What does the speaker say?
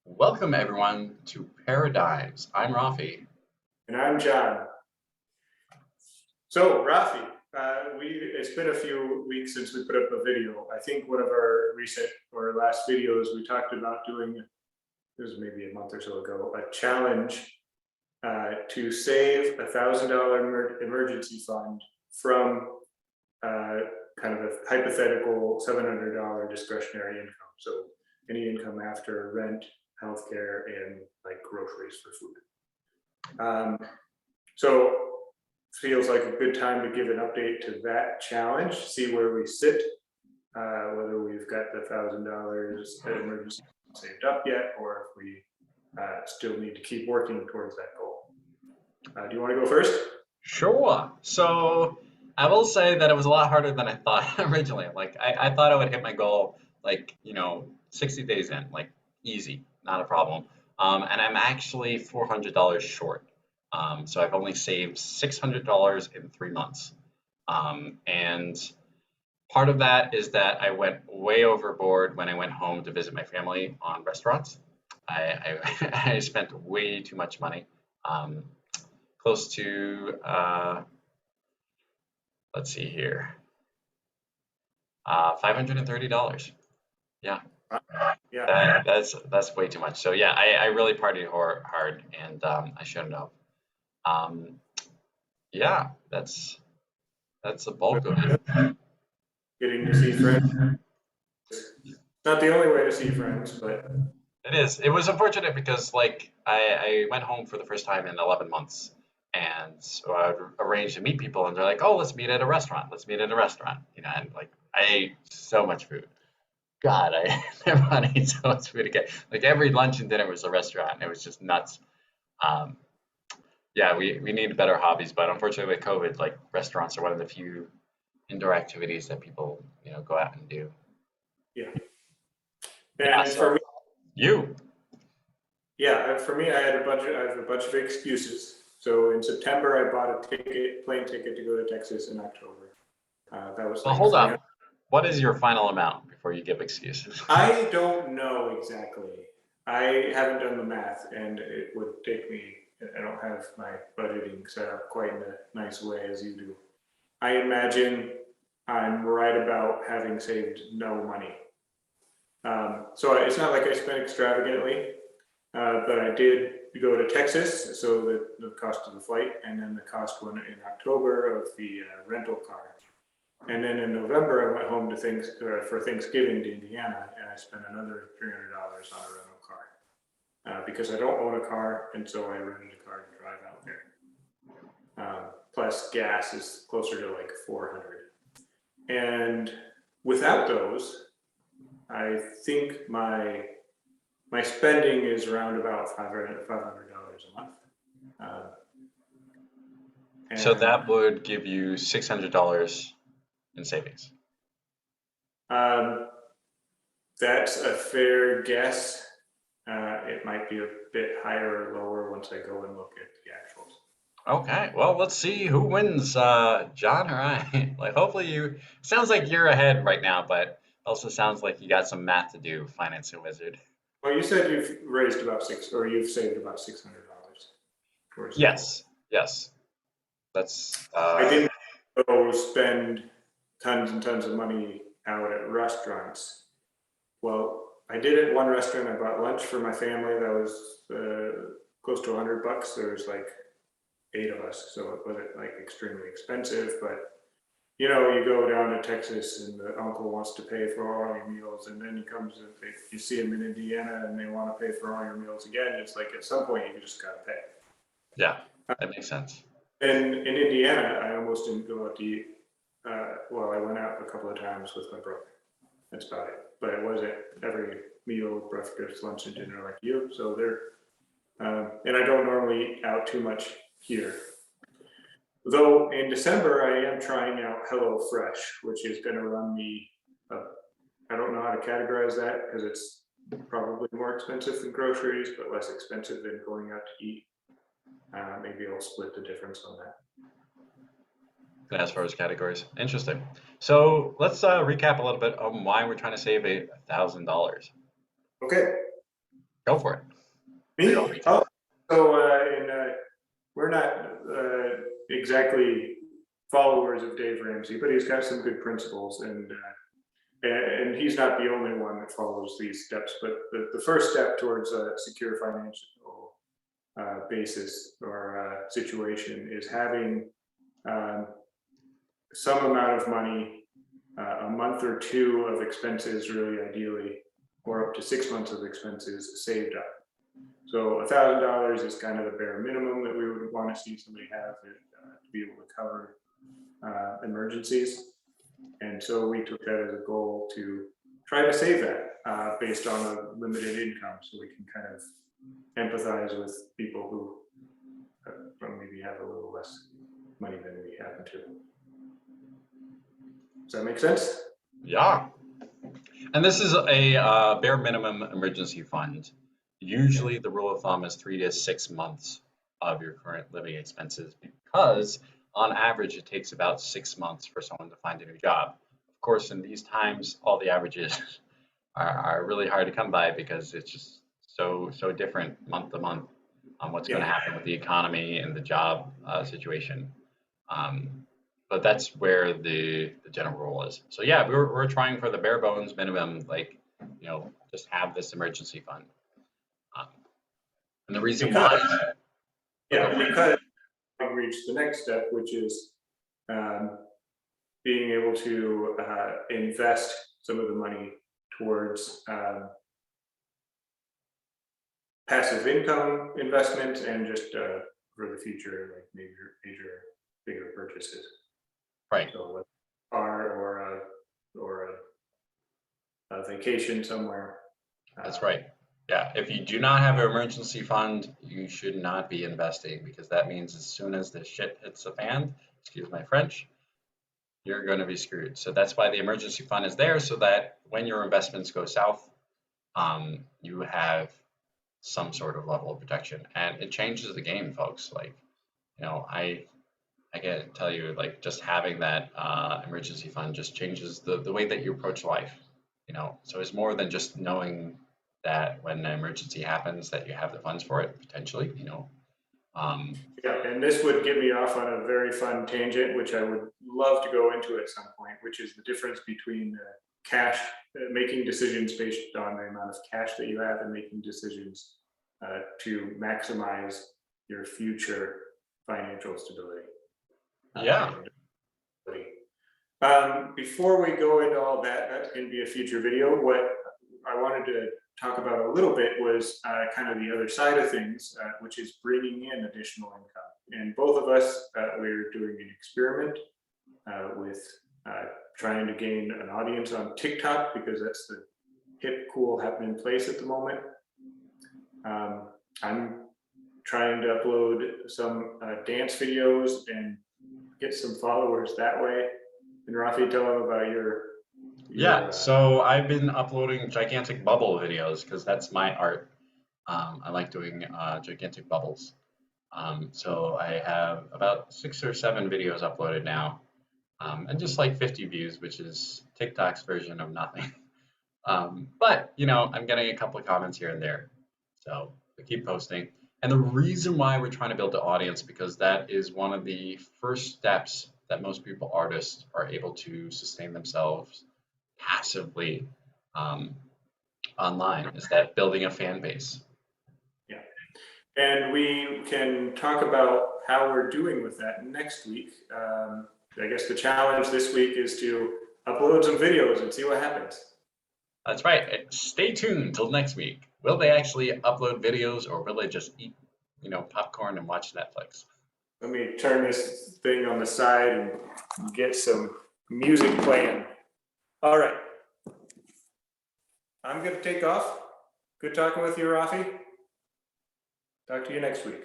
Welcome everyone to Paradigms. I'm Rafi. And I'm John. So, Rafi, it's been a few weeks since we put up a video. I think one of our recent or last videos we talked about doing, this was maybe a month or so ago, a challenge to save $1,000 emergency fund from uh, kind of a hypothetical $700 discretionary income. So any income after rent, healthcare, and like groceries for food. So feels like a good time to give an update to that challenge, see where we sit, whether we've got the $1,000 emergency saved up yet, or if we still need to keep working towards that goal. Do you want to go first? Sure. So I will say that it was a lot harder than I thought originally. I thought I would hit my goal 60 days in, like easy, not a problem. And I'm actually $400 short. So I've only saved $600 in 3 months. And part of that is that I went way overboard when I went home to visit my family on restaurants. I spent way too much money. Um, Close to let's see here, $530. Yeah, Yeah. that's way too much. So yeah, I really partied hard, and I shouldn't have. Um, yeah, that's the bulk of it. Getting to see friends. Not the only way to see friends, but It is. It was unfortunate because I went home for the first time in 11 months, and so I arranged to meet people, and they're like, "Oh, let's meet at a restaurant. Let's meet at a restaurant." And like I ate so much food. God, I never want to eat so much food again. Like every lunch and dinner was a restaurant. It was just nuts. Um, yeah, we need better hobbies, but unfortunately with COVID, like restaurants are one of the few indoor activities that people, go out and do. yeah. Yeah, And for so me, you. yeah, for me, I have a bunch of excuses. So in September, I bought a plane ticket to go to Texas in October. That was Well, like hold 300. up. What is your final amount before you give excuses? I don't know exactly. I haven't done the math, and it would take me. I don't have my budgeting set up quite in a nice way as you do. I imagine I'm right about having saved no money. So it's not like I spent extravagantly, but I did go to Texas, so the cost of the flight, and then the cost went in October of the rental car. And then in November, I went home to for Thanksgiving to Indiana, and I spent another $300 on a rental car because I don't own a car, and so I rented a car to drive out there. Plus, gas is closer to like 400. And without those, I think my spending is around about $500 a month. Uh, So and that would give you $600 in savings. um, that's a fair guess. It might be a bit higher or lower once I go and look at the actuals. Okay, well, let's see who wins, John or I. Like, hopefully sounds like you're ahead right now, but also sounds like you got some math to do, financing wizard. Well, you said you've raised about you've saved about $600 towards that goal. Yes, yes. That's, I didn't go spend tons and tons of money out at restaurants. Well, I did at one restaurant. I bought lunch for my family. That was close to $100. There's like 8 of us, so it wasn't like extremely expensive. But you go down to Texas and the uncle wants to pay for all your meals, and then he comes and you see him in Indiana and they want to pay for all your meals again. It's like at some point you just got to pay. yeah, that makes sense. And in Indiana, I almost didn't go out to eat. Well, I went out a couple of times with my brother. That's about it. But it wasn't every meal, breakfast, lunch, and dinner like you. So and I don't normally eat out too much here. Though in December, I am trying out HelloFresh, which is going to run me. I don't know how to categorize that because it's probably more expensive than groceries, but less expensive than going out to eat. Maybe I'll split the difference on that. As far as categories, interesting. So let's recap a little bit on why we're trying to save $1,000. Okay. Go for it. Me? Go, Rita. Oh, so we're not exactly followers of Dave Ramsey, but he's got some good principles, and he's not the only one that follows these steps. But the first step towards a secure financial basis or situation is having um, some amount of money, a month or two of expenses, really ideally, or up to 6 months of expenses saved up. So $1,000 is kind of the bare minimum that we would want to see somebody have to be able to cover emergencies. And so we took that as a goal to try to save that based on a limited income, so we can kind of empathize with people who maybe have a little less money than we happen to. Does that make sense? Yeah. And this is a bare minimum emergency fund. Usually the rule of thumb is 3 to 6 months of your current living expenses because on average it takes about 6 months for someone to find a new job. Of course, in these times, all the averages are really hard to come by because it's just so different month to month on what's going to Yeah. happen with the economy and the job situation. But that's where the general rule is. So yeah, we're trying for the bare bones minimum, like, just have this emergency fund. And the reason Because, why, because we reached the next step, which is being able to invest some of the money towards passive income investment and just for the future, like major bigger purchases. right? So a car or a vacation somewhere. That's right. Yeah, if you do not have an emergency fund, you should not be investing because that means as soon as the shit hits the fan, excuse my French, you're going to be screwed. So that's why the emergency fund is there, so that when your investments go south, you have some sort of level of protection, and it changes the game, folks. Like, I can tell you, like, just having that emergency fund just changes the way that you approach life. So it's more than just knowing that when an emergency happens that you have the funds for it potentially. Yeah, and this would get me off on a very fun tangent, which I would love to go into at some point, which is the difference between cash, making decisions based on the amount of cash that you have, and making decisions to maximize your future financial stability. Yeah. Before we go into all that, that's going to be a future video. What I wanted to talk about a little bit was kind of the other side of things, which is bringing in additional income. And both of us, we're doing an experiment with trying to gain an audience on TikTok because that's the hip, cool, happening place at the moment. I'm trying to upload some dance videos and get some followers that way. And Rafi, tell them about your Yeah, so I've been uploading gigantic bubble videos because that's my art. I like doing gigantic bubbles. So I have about 6 or 7 videos uploaded now, and just like 50 views, which is TikTok's version of nothing. But I'm getting a couple of comments here and there, so I keep posting. And the reason why we're trying to build the audience, because that is one of the first steps that most people, artists, are able to sustain themselves passively online, is that building a fan base. Yeah, and we can talk about how we're doing with that next week. I guess the challenge this week is to upload some videos and see what happens. That's right. Stay tuned till next week. Will they actually upload videos, or will they just eat, popcorn and watch Netflix? Let me turn this thing on the side and get some music playing. All right. I'm going to take off. Good talking with you, Rafi. Talk to you next week.